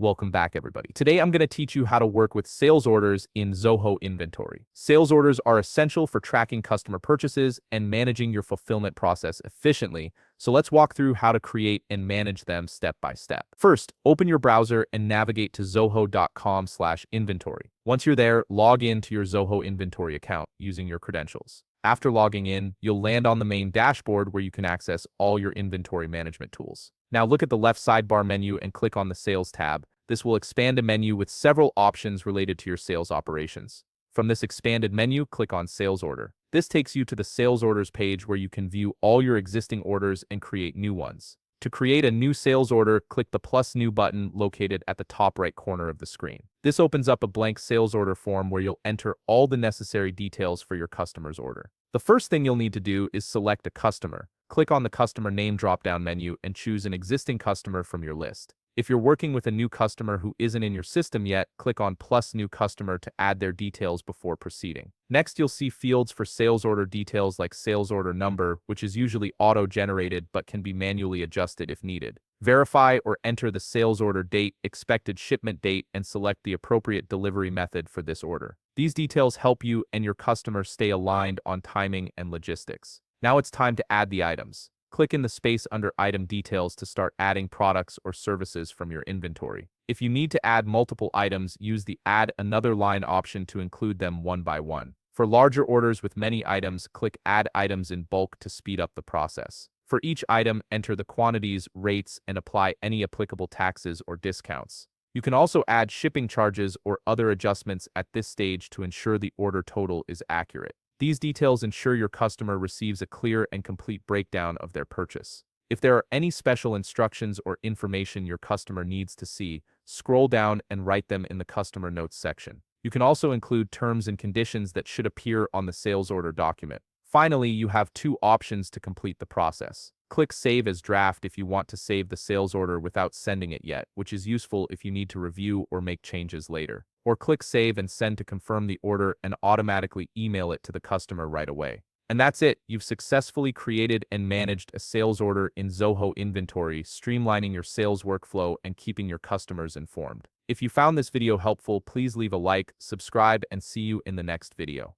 Welcome back, everybody. Today, I'm going to teach you how to work with sales orders in Zoho Inventory. Sales orders are essential for tracking customer purchases and managing your fulfillment process efficiently. So let's walk through how to create and manage them step by step. First, open your browser and navigate to zoho.com/inventory. Once you're there, log in to your Zoho Inventory account using your credentials. After logging in, you'll land on the main dashboard where you can access all your inventory management tools. Now look at the left sidebar menu and click on the Sales tab. This will expand a menu with several options related to your sales operations. From this expanded menu, click on Sales Order. This takes you to the Sales Orders page where you can view all your existing orders and create new ones. To create a new sales order, click the plus new button located at the top right corner of the screen. This opens up a blank sales order form where you'll enter all the necessary details for your customer's order. The first thing you'll need to do is select a customer. Click on the customer name drop-down menu and choose an existing customer from your list. If you're working with a new customer who isn't in your system yet, click on plus new customer to add their details before proceeding. Next, you'll see fields for sales order details like sales order number, which is usually auto-generated but can be manually adjusted if needed. Verify or enter the sales order date, expected shipment date, and select the appropriate delivery method for this order. These details help you and your customer stay aligned on timing and logistics. Now it's time to add the items. Click in the space under Item Details to start adding products or services from your inventory. If you need to add multiple items, use the Add Another Line option to include them one by one. For larger orders with many items, click Add Items in Bulk to speed up the process. For each item, enter the quantities, rates, and apply any applicable taxes or discounts. You can also add shipping charges or other adjustments at this stage to ensure the order total is accurate. These details ensure your customer receives a clear and complete breakdown of their purchase. If there are any special instructions or information your customer needs to see, scroll down and write them in the Customer Notes section. You can also include terms and conditions that should appear on the sales order document. Finally, you have two options to complete the process. Click Save as Draft if you want to save the sales order without sending it yet, which is useful if you need to review or make changes later. Or click Save and Send to confirm the order and automatically email it to the customer right away. And that's it. You've successfully created and managed a sales order in Zoho Inventory, streamlining your sales workflow and keeping your customers informed. If you found this video helpful, please leave a like, subscribe, and see you in the next video.